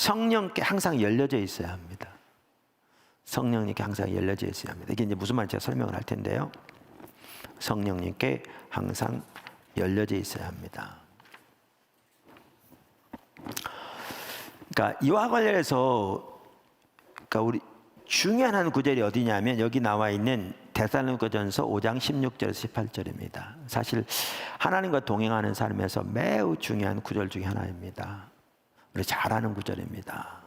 성령께 항상 열려져 있어야 합니다. 성령님께 항상 열려져 있어야 합니다. 이게 이제 무슨 말인지 제가 설명을 할 텐데요. 성령님께 항상 열려져 있어야 합니다. 그러니까 이와 관련해서 그러니까 우리 중요한 한 구절이 어디냐면 여기 나와 있는 데살로니가전서 5장 16절에서 18절입니다. 사실 하나님과 동행하는 삶에서 매우 중요한 구절 중에 하나입니다. 우리 잘 아는 구절입니다.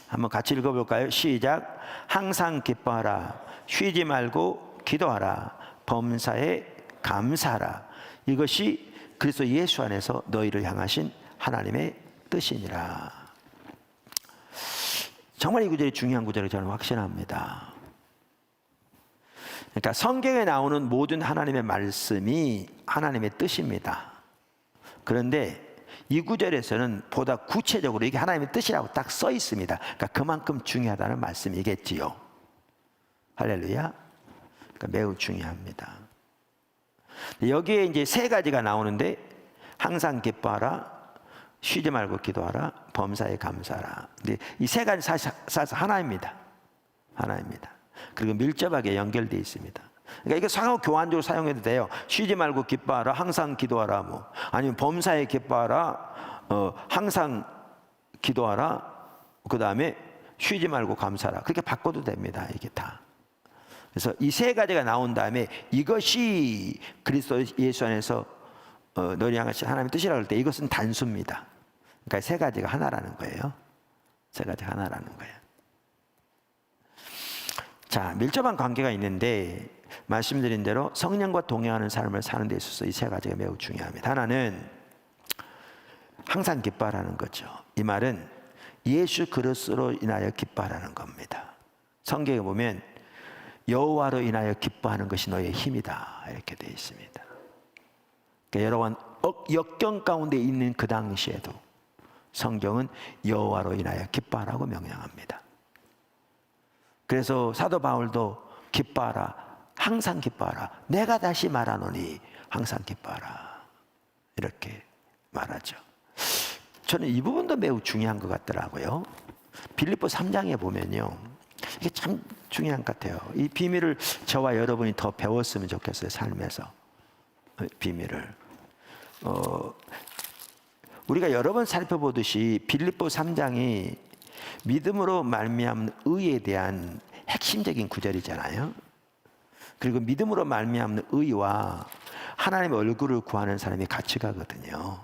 한번 같이 읽어볼까요? 시작. 항상 기뻐하라. 쉬지 말고 기도하라. 범사에 감사하라. 이것이 그리스도 예수 안에서 너희를 향하신 하나님의 뜻이니라. 정말 이 구절이 중요한 구절을 저는 확신합니다. 그러니까 성경에 나오는 모든 하나님의 말씀이 하나님의 뜻입니다. 그런데 이 구절에서는 보다 구체적으로 이게 하나님의 뜻이라고 딱 써 있습니다. 그러니까 그만큼 중요하다는 말씀이겠지요. 할렐루야. 그러니까 매우 중요합니다. 여기에 이제 세 가지가 나오는데 항상 기뻐하라, 쉬지 말고 기도하라, 범사에 감사하라. 근데 이 세 가지 사실 하나입니다. 하나입니다. 그리고 밀접하게 연결되어 있습니다. 그러니까 이거 상호 교환적으로 사용해도 돼요. 쉬지 말고 기뻐하라, 항상 기도하라, 뭐 아니면 범사에 기뻐하라, 항상 기도하라, 그 다음에 쉬지 말고 감사하라. 그렇게 바꿔도 됩니다. 이게 다. 그래서 이 세 가지가 나온 다음에 이것이 그리스도 예수 안에서 너희 향하신 하나님의 뜻이라고 할 때 이것은 단수입니다. 그러니까 세 가지가 하나라는 거예요. 세 가지가 하나라는 거예요. 자, 밀접한 관계가 있는데 말씀드린 대로 성령과 동행하는 삶을 사는 데 있어서 이 세 가지가 매우 중요합니다. 하나는 항상 기뻐하라는 거죠. 이 말은 예수 그리스도로 인하여 기뻐하라는 겁니다. 성경에 보면 여호와로 인하여 기뻐하는 것이 너의 힘이다 이렇게 되어 있습니다. 그러니까 여러분 역경 가운데 있는 그 당시에도 성경은 여호와로 인하여 기뻐하라고 명령합니다. 그래서 사도 바울도 기뻐하라, 항상 기뻐하라, 내가 다시 말하노니 항상 기뻐하라 이렇게 말하죠. 저는 이 부분도 매우 중요한 것 같더라고요. 빌립보 3장에 보면요, 이게 참 중요한 것 같아요. 이 비밀을 저와 여러분이 더 배웠으면 좋겠어요. 삶에서 비밀을 우리가 여러 번 살펴보듯이 빌립보 3장이 믿음으로 말미암은 의에 대한 핵심적인 구절이잖아요. 그리고 믿음으로 말미암는 의와 하나님의 얼굴을 구하는 사람이 같이 가거든요.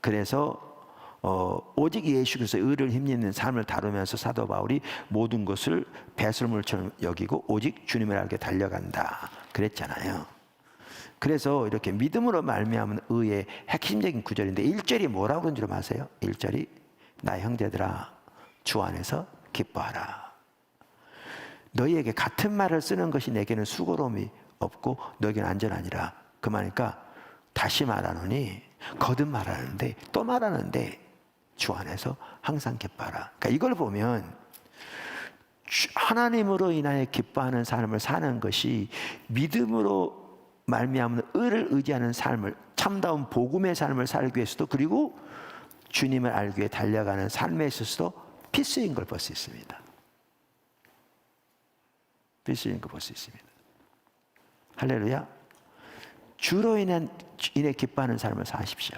그래서 오직 예수 그리스도의 의를 힘입는 삶을 다루면서 사도 바울이 모든 것을 배설물처럼 여기고 오직 주님을 알게 달려간다 그랬잖아요. 그래서 이렇게 믿음으로 말미암은 의의 핵심적인 구절인데 1절이 뭐라고 그런 줄 아세요? 1절이 나의 형제들아 주 안에서 기뻐하라. 너희에게 같은 말을 쓰는 것이 내게는 수고로움이 없고 너희에게는 안전하니라. 그 말이니까 다시 말하노니 거듭 말하는데 또 말하는데 주 안에서 항상 기뻐하라. 그러니까 이걸 보면 하나님으로 인하여 기뻐하는 삶을 사는 것이 믿음으로 말미암는 의를 의지하는 삶을, 참다운 복음의 삶을 살기 위해서도, 그리고 주님을 알기 위해 달려가는 삶에 있어서도 필수인 걸 볼 수 있습니다. 필수인 걸 볼 수 있습니다. 할렐루야. 주로 인해 기뻐하는 삶을 사십시오.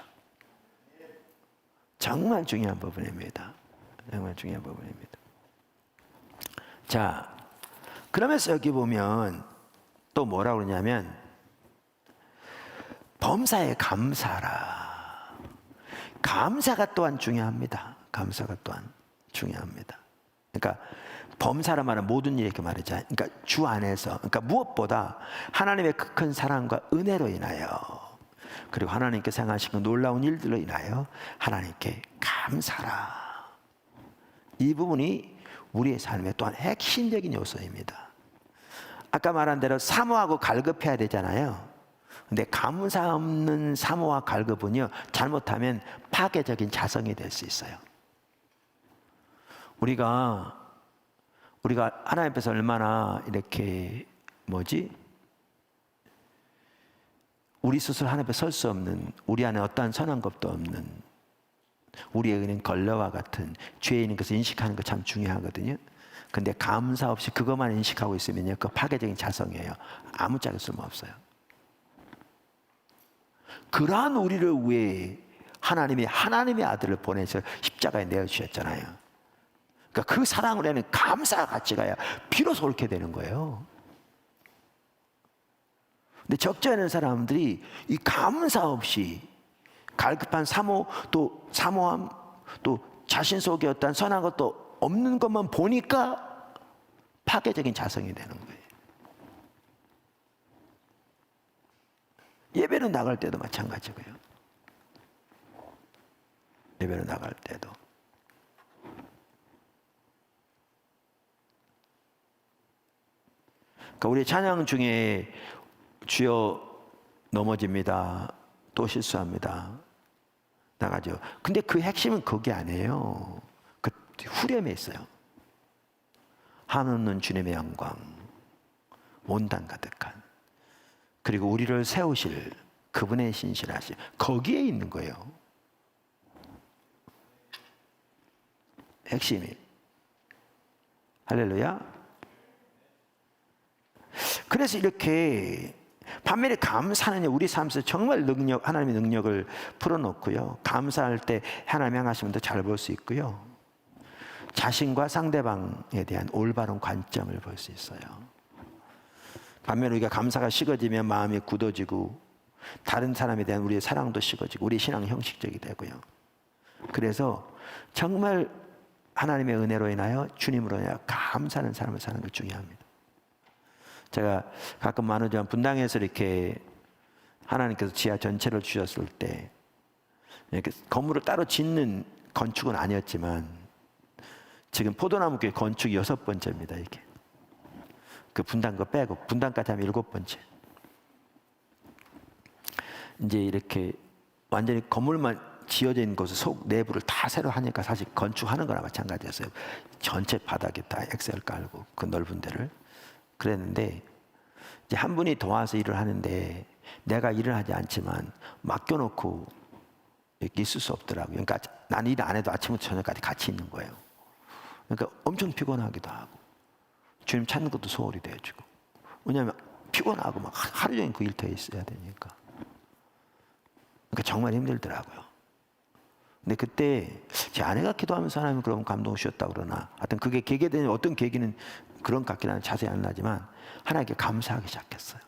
정말 중요한 부분입니다. 정말 중요한 부분입니다. 자, 그러면서 여기 보면 또 뭐라고 그러냐면 범사에 감사하라. 감사가 또한 중요합니다. 감사가 또한 중요합니다. 그러니까 범사라 말은 모든 일 이렇게 말하잖아요. 그러니까 주 안에서, 그러니까 무엇보다 하나님의 그 큰 사랑과 은혜로 인하여, 그리고 하나님께서 행하신 그 놀라운 일들로 인하여 하나님께 감사라. 이 부분이 우리의 삶의 또한 핵심적인 요소입니다. 아까 말한 대로 사모하고 갈급해야 되잖아요. 근데 감사 없는 사모와 갈급은요, 잘못하면 파괴적인 자성이 될 수 있어요. 우리가 하나님 앞에서 얼마나 이렇게 우리 스스로 하나님 앞에 설 수 없는, 우리 안에 어떠한 선한 것도 없는, 우리의 은혜는 걸레와 같은 죄에 있는 것을 인식하는 거 참 중요하거든요. 근데 감사 없이 그것만 인식하고 있으면요, 그 파괴적인 자성이에요. 아무짝에 쓸모없어요. 그러한 우리를 위해 하나님의 아들을 보내서 십자가에 내어주셨잖아요. 그러니까 그 사랑을 내는 감사가 같이 가야 비로소 옳게 되는 거예요. 근데 적지 않은 사람들이 이 감사 없이 갈급한 사모, 또 사모함, 또 자신 속에 어떤 선한 것도 없는 것만 보니까 파괴적인 자성이 되는 거예요. 예배는 나갈 때도 마찬가지고요. 예배는 나갈 때도. 그러니까 우리 찬양 중에 주여 넘어집니다. 또 실수합니다. 나가죠. 근데 그 핵심은 거기 아니에요. 그 후렴에 있어요. 한없는 주님의 영광, 온당 가득한. 그리고 우리를 세우실 그분의 신실하심. 거기에 있는 거예요. 핵심이. 할렐루야. 그래서 이렇게 반면에 감사는 우리 삶에서 정말 하나님의 능력을 풀어놓고요. 감사할 때 하나님 향하시면 더 잘 볼 수 있고요. 자신과 상대방에 대한 올바른 관점을 볼 수 있어요. 반면에 우리가 감사가 식어지면 마음이 굳어지고 다른 사람에 대한 우리의 사랑도 식어지고 우리의 신앙이 형식적이 되고요. 그래서 정말 하나님의 은혜로 인하여 주님으로 인하여 감사하는 삶을 사는 게 중요합니다. 제가 가끔 만우절 분당에서 이렇게 하나님께서 지하 전체를 주셨을 때 이렇게 건물을 따로 짓는 건축은 아니었지만 지금 포도나무교회 건축이 6번째입니다. 이게 그 분당 거 빼고 분당까지 하면 7번째. 이제 이렇게 완전히 건물만 지어져 있는 곳을 속 내부를 다 새로 하니까 사실 건축하는 거나 마찬가지였어요. 전체 바닥에 다 엑셀 깔고 그 넓은 데를. 그랬는데 이제 한 분이 도와서 일을 하는데 내가 일을 하지 않지만 맡겨놓고 이렇게 있을 수 없더라고요. 그러니까 난 일 안 해도 아침부터 저녁까지 같이 있는 거예요. 그러니까 엄청 피곤하기도 하고 주님 찾는 것도 소홀히 돼지고. 왜냐하면 피곤하고 막 하루 종일 그 일터에 있어야 되니까. 그러니까 정말 힘들더라고요. 근데 그때 제 아내가 기도하면서 하나님 그럼 감동 주셨다고 그러나 하여튼 그게 계기된 어떤 계기는 그런 것 같긴 한데 자세히 안 나지만 하나님께 감사하기 시작했어요.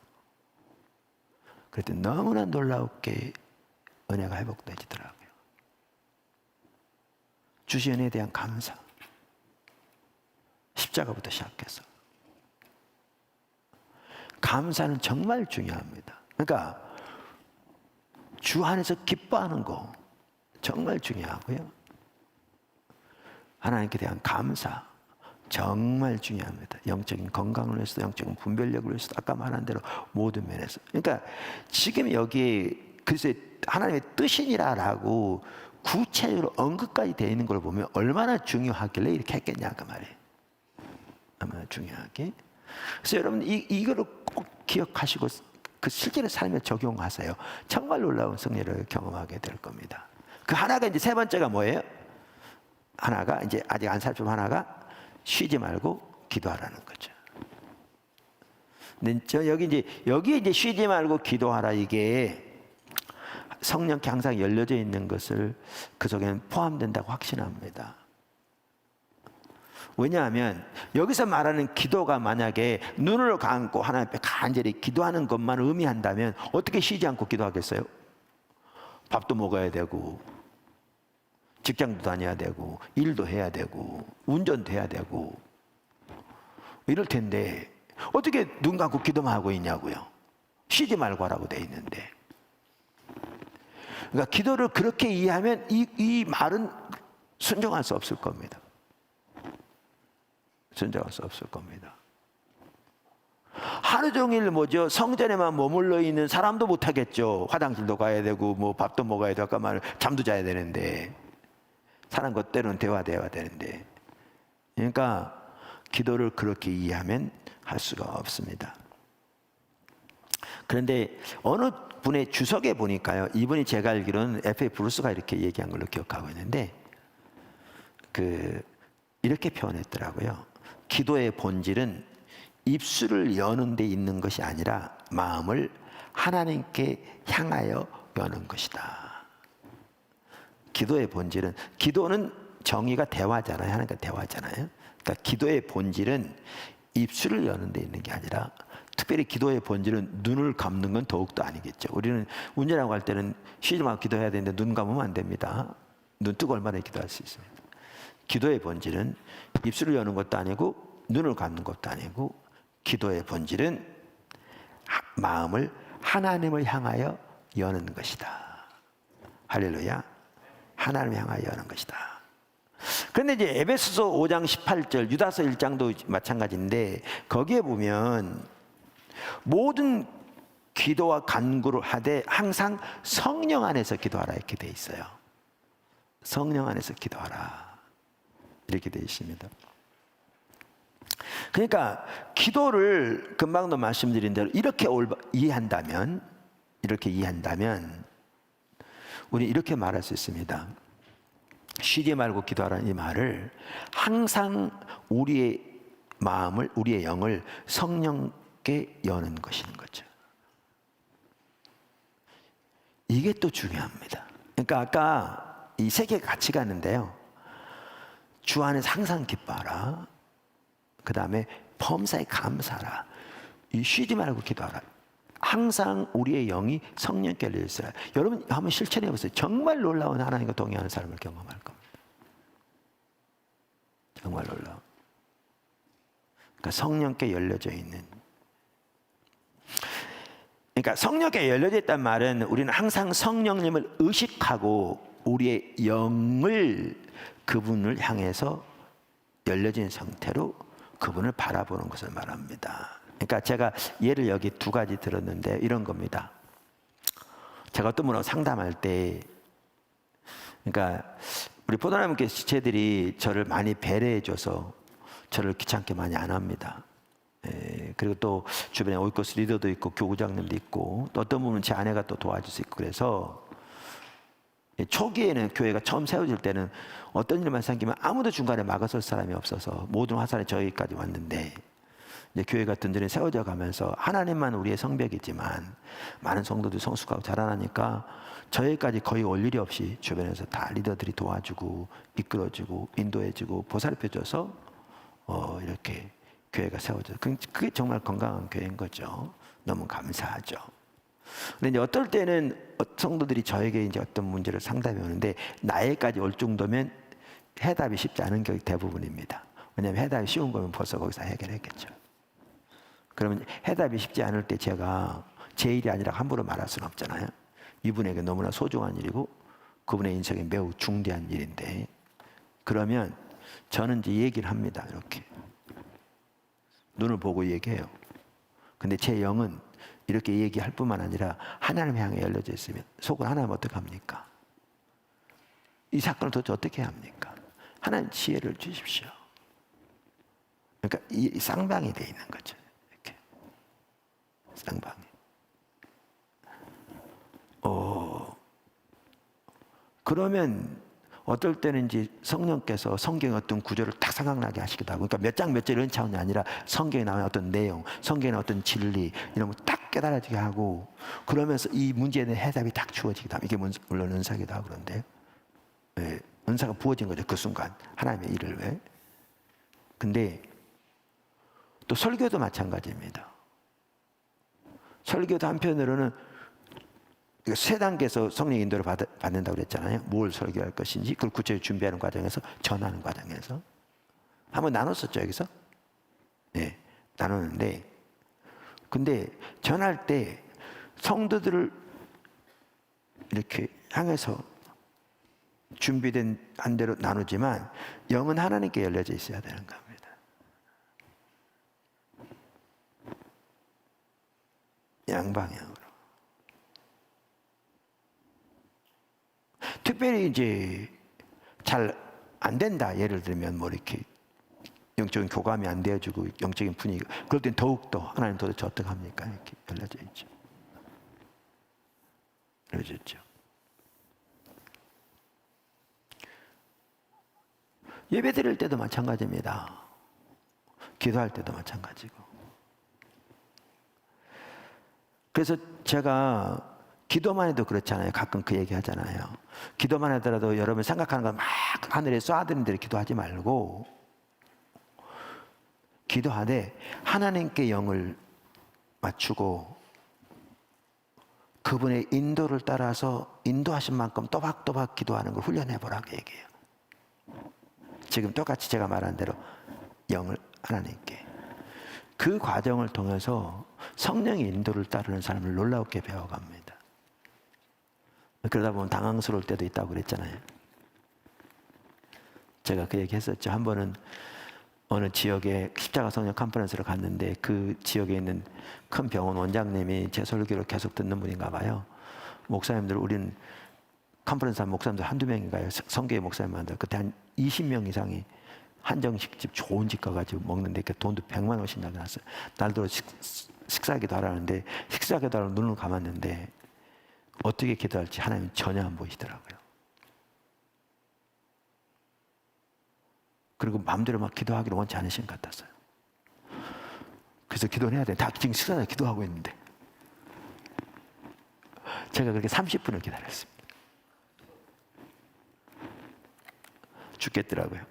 그랬더니 너무나 놀랍게 은혜가 회복되지더라고요. 주신 은혜에 대한 감사. 십자가부터 시작해서. 감사는 정말 중요합니다. 그러니까 주 안에서 기뻐하는 거 정말 중요하고요. 하나님께 대한 감사 정말 중요합니다. 영적인 건강을 위해서, 영적인 분별력을 위해서, 아까 말한 대로 모든 면에서. 그러니까 지금 여기에 글쎄 하나님의 뜻이니라라고 구체적으로 언급까지 되어 있는 걸 보면 얼마나 중요하길래 이렇게 했겠냐 그 말이에요. 얼마나 중요하게. 그래서 여러분 이거를 꼭 기억하시고 그 실제로 삶에 적용하세요. 정말 놀라운 승리를 경험하게 될 겁니다. 그 하나가 이제 세 번째가 뭐예요? 하나가 이제 아직 안 살펴본 하나가 쉬지 말고 기도하라는 거죠. 근데 여기 이제 쉬지 말고 기도하라 이게 성령께 항상 열려져 있는 것을 그 속에는 포함된다고 확신합니다. 왜냐하면 여기서 말하는 기도가 만약에 눈을 감고 하나님 앞에 간절히 기도하는 것만 의미한다면 어떻게 쉬지 않고 기도하겠어요? 밥도 먹어야 되고 직장도 다녀야 되고 일도 해야 되고 운전도 해야 되고 이럴 텐데 어떻게 눈 감고 기도만 하고 있냐고요. 쉬지 말고 하라고 돼 있는데. 그러니까 기도를 그렇게 이해하면 이 말은 순종할 수 없을 겁니다. 순종할 수 없을 겁니다. 하루 종일 성전에만 머물러 있는 사람도 못 하겠죠. 화장실도 가야 되고 뭐 밥도 먹어야 되고 아까 말 잠도 자야 되는데 사람과 때로는 대화돼야 되는데. 그러니까 기도를 그렇게 이해하면 할 수가 없습니다. 그런데 어느 분의 주석에 보니까요, 이분이 제가 알기로는 F.A. 브루스가 이렇게 얘기한 걸로 기억하고 있는데, 이렇게 표현했더라고요. 기도의 본질은 입술을 여는 데 있는 것이 아니라 마음을 하나님께 향하여 여는 것이다. 기도의 본질은, 기도는 정의가 대화잖아요. 하나님과 대화잖아요. 그러니까 기도의 본질은 입술을 여는 데 있는 게 아니라, 특별히 기도의 본질은 눈을 감는 건 더욱더 아니겠죠. 우리는 운전하고 할 때는 쉬지 말고 기도해야 되는데 눈 감으면 안 됩니다. 눈 뜨고 얼마나 기도할 수 있습니다. 기도의 본질은 입술을 여는 것도 아니고 눈을 감는 것도 아니고, 기도의 본질은 마음을 하나님을 향하여 여는 것이다. 할렐루야. 하나님을 향하여 여는 것이다. 그런데 이제 에베소서 5장 18절, 유다서 1장도 마찬가지인데, 거기에 보면 모든 기도와 간구를 하되 항상 성령 안에서 기도하라 이렇게 돼 있어요. 성령 안에서 기도하라 이렇게 돼 있습니다. 그러니까 기도를 금방도 말씀드린 대로 이렇게 이해한다면 우리 이렇게 말할 수 있습니다. 쉬지 말고 기도하라는 이 말을, 항상 우리의 마음을, 우리의 영을 성령께 여는 것인 거죠. 이게 또 중요합니다. 그러니까 아까 이 세 개 같이 가는데요, 주 안에서 항상 기뻐하라, 그 다음에 범사에 감사하라, 이 쉬지 말고 기도하라, 항상 우리의 영이 성령께 열려 있어라. 여러분 한번 실천해 보세요. 정말 놀라운 하나님과 동행하는 삶을 경험할 겁니다. 정말 놀라운. 그러니까 성령께 열려져 있는. 그러니까 성령께 열려져 있다는 말은, 우리는 항상 성령님을 의식하고 우리의 영을 그분을 향해서 열려진 상태로 그분을 바라보는 것을 말합니다. 그러니까 제가 예를 여기 두 가지 들었는데 이런 겁니다. 제가 어떤 분하고 상담할 때, 그러니까 우리 포도나무교회 지체들이 저를 많이 배려해줘서 저를 귀찮게 많이 안 합니다. 그리고 또 주변에 오이코스 리더도 있고 교구장님도 있고, 또 어떤 분은 제 아내가 또 도와줄 수 있고, 그래서 초기에는 교회가 처음 세워질 때는 어떤 일만 생기면 아무도 중간에 막아설 사람이 없어서 모든 화살이 저희까지 왔는데, 이제 교회가 든든히 세워져 가면서 하나님만 우리의 성벽이지만 많은 성도들이 성숙하고 자라나니까 저희까지 거의 올 일이 없이 주변에서 다 리더들이 도와주고 이끌어주고 인도해주고 보살펴줘서 이렇게 교회가 세워져요. 그게 정말 건강한 교회인 거죠. 너무 감사하죠. 근데 이제 어떨 때는 성도들이 저에게 이제 어떤 문제를 상담해 오는데, 나에까지 올 정도면 해답이 쉽지 않은 경우가 대부분입니다. 왜냐하면 해답이 쉬운 거면 벌써 거기서 해결했겠죠. 그러면 해답이 쉽지 않을 때 제가 제 일이 아니라 함부로 말할 수는 없잖아요. 이분에게 너무나 소중한 일이고 그분의 인생에 매우 중대한 일인데, 그러면 저는 이제 얘기를 합니다. 이렇게 눈을 보고 얘기해요. 근데 제 영은 이렇게 얘기할 뿐만 아니라 하나님 향해 열려져 있으면 속을 하나님 어떻게 합니까? 이 사건을 도대체 어떻게 해야 합니까? 하나님 지혜를 주십시오. 그러니까 이 쌍방이 돼 있는 거죠. 이렇게 쌍방이. 그러면 어떨 때는 이제 성령께서 성경의 어떤 구조를 딱 생각나게 하시기도 하고, 그러니까 몇 장 몇 절 이런 차원이 아니라 성경에 나오는 어떤 내용, 성경의 어떤 진리 이런 거 딱 깨달아지게 하고, 그러면서 이 문제에 대한 해답이 딱 주어지기도 하고, 이게 물론 은사기도 하고. 그런데 은사가 부어진 거죠. 그 순간 하나님의 일을 왜. 근데 또 설교도 마찬가지입니다. 설교도 한편으로는 세 단계에서 성령 인도를 받는다고 그랬잖아요. 뭘 설교할 것인지 그걸 구체적으로 준비하는 과정에서, 전하는 과정에서 한번 나눴었죠. 여기서 나눴는데, 근데 전할 때 성도들을 이렇게 향해서 준비된 한 대로 나누지만 영은 하나님께 열려져 있어야 되는 겁니다. 양방향으로. 특별히 이제 잘 안 된다. 예를 들면 뭐 이렇게 영적인 교감이 안 되어지고 영적인 분위기, 그럴 땐 더욱더 하나님 도대체 어떻게 합니까? 이렇게 열려져 있죠. 알려줬죠. 예배 드릴 때도 마찬가지입니다. 기도할 때도 마찬가지고. 그래서 제가 기도만 해도 그렇잖아요. 가끔 그 얘기 하잖아요. 기도만 하더라도 여러분 생각하는 거 막 하늘에 쏘아드는 대로 기도하지 말고, 기도하되 하나님께 영을 맞추고 그분의 인도를 따라서 인도하신 만큼 또박또박 기도하는 걸 훈련해 보라고 얘기해요. 지금 똑같이 제가 말한 대로 영을 하나님께, 그 과정을 통해서 성령의 인도를 따르는 사람을 놀랍게 배워갑니다. 그러다 보면 당황스러울 때도 있다고 그랬잖아요. 제가 그 얘기 했었죠. 한 번은 어느 지역에 십자가 성령 컨퍼런스를 갔는데 그 지역에 있는 큰 병원 원장님이 제 설교를 계속 듣는 분인가 봐요. 목사님들, 우린 컨퍼런스 한 목사님들 한두 명인가요? 성교의 목사님들. 그때 한 20명 이상이 한정식집 좋은 집 가가지고 먹는데 그 돈도 100만 원씩 나갔어요. 날도 식사기도 하라는데 식사기도 하라고 눈을 감았는데 어떻게 기도할지 하나님 전혀 안 보이시더라고요. 그리고 마음대로 막 기도하기를 원치 않으신 것 같았어요. 그래서 기도는 해야 돼. 다 지금 식사나 기도하고 있는데. 제가 그렇게 30분을 기다렸습니다. 죽겠더라고요.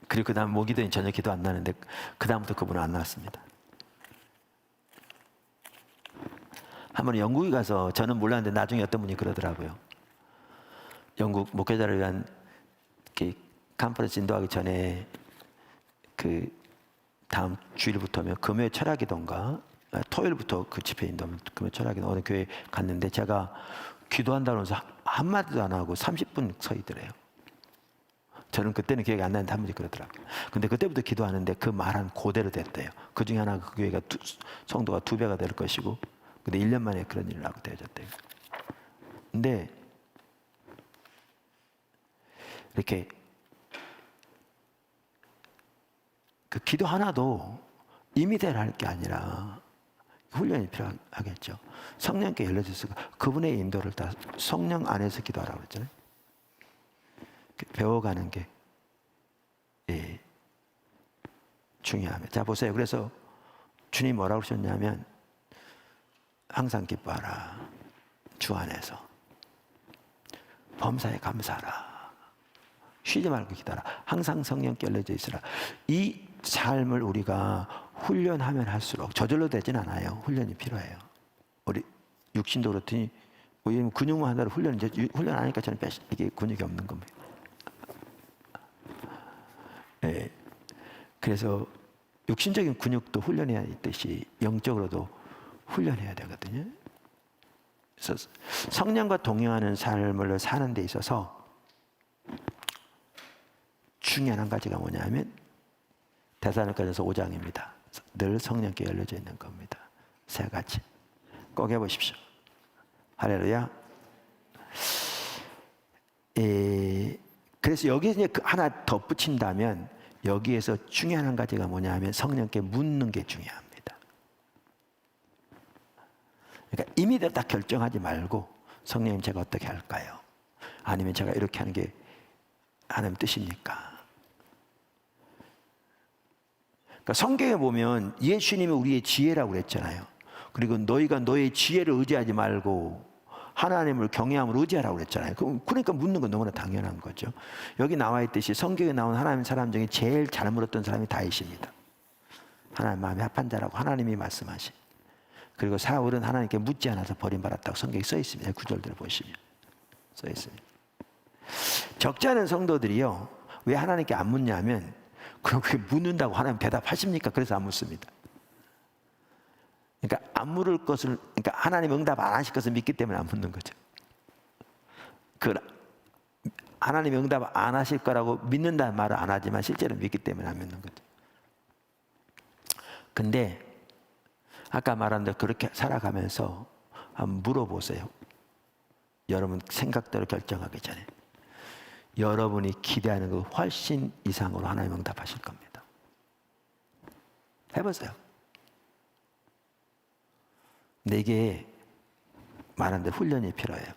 그리고 그 다음 모기도니 전혀 기도 안 나는데 그 다음부터 그분은 안 나왔습니다. 한번 영국에 가서, 저는 몰랐는데 나중에 어떤 분이 그러더라고요. 영국 목회자를 위한 컨퍼런스 인도하기 전에 그 다음 주일부터면 금요일 철학이던가 토요일부터 그 집회 인도하면 금요일 철학이 어느 교회 갔는데 제가 기도한다고 해서 한마디도 안 하고 30분 서 있더래요. 저는 그때는 기억이 안 나는데 한 분이 그러더라고요. 근데 그때부터 기도하는데 그 말한 그대로 됐대요. 그 중에 하나, 그 교회가 성도가 2배가 될 것이고, 근데 1년 만에 그런 일을 하고 되어졌대요. 근데 이렇게 그 기도 하나도 임의대로 할 게 아니라 훈련이 필요하겠죠. 성령께 열려졌으니까 그분의 인도를 따라 성령 안에서 기도하라고 그랬잖아요. 배워가는 게 중요합니다. 자, 보세요. 그래서 주님 뭐라고 그러셨냐면 항상 기뻐하라. 주 안에서 범사에 감사하라. 쉬지 말고 기도하라. 항상 성령께 열려져 있으라. 이 삶을 우리가 훈련하면 할수록 저절로 되진 않아요. 훈련이 필요해요. 우리 육신도 그렇더니 근육만 하나로 훈련 안 하니까 저는 이게 근육이 없는 겁니다. 네. 그래서 육신적인 근육도 훈련해야 있듯이 영적으로도 훈련해야 되거든요. 그래서 성령과 동행하는 삶을 사는 데 있어서 중요한 한 가지가 뭐냐면 데살로니가전서 5장입니다. 늘 성령께 열려져 있는 겁니다. 세 가지 꼭 해보십시오. 할렐루야. 그래서 여기에 이제 하나 덧붙인다면 여기에서 중요한 한 가지가 뭐냐면 성령께 묻는 게 중요합니다. 그러니까 임의대로 딱 결정하지 말고 성령님 제가 어떻게 할까요? 아니면 제가 이렇게 하는 게 하나님 뜻입니까? 그러니까 성경에 보면 예수님이 우리의 지혜라고 그랬잖아요. 그리고 너희가 너의 지혜를 의지하지 말고 하나님을 경외함으로 의지하라고 그랬잖아요. 그러니까 묻는 건 너무나 당연한 거죠. 여기 나와 있듯이 성경에 나온 하나님 사람 중에 제일 잘 물었던 사람이 다윗입니다. 하나님 마음에 합한 자라고 하나님이 말씀하신. 그리고 사울은 하나님께 묻지 않아서 버림받았다고 성경에 써 있습니다. 구절들을 보시면 써 있습니다. 적지 않은 성도들이요, 왜 하나님께 안 묻냐면 그럼 그게 묻는다고 하나님 대답하십니까? 그래서 안 묻습니다. 그러니까 안 물을 것을, 그러니까 하나님 응답 안 하실 것을 믿기 때문에 안 묻는 거죠. 하나님 응답 안 하실 거라고 믿는다는 말을 안 하지만 실제로 믿기 때문에 안 믿는 거죠. 근데 아까 말한 대로 그렇게 살아가면서 한번 물어보세요. 여러분 생각대로 결정하기 전에 여러분이 기대하는 것 훨씬 이상으로 하나님 응답하실 겁니다. 해보세요. 근데 이게 말한 대로 훈련이 필요해요.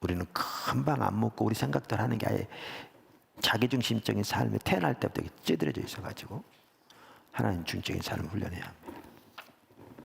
우리는 금방 안 먹고 우리 생각대로 하는 게 아예 자기중심적인 삶에 태어날 때부터 찌들어져 있어가지고 하나님 중적인 삶을 훈련해야 합니다.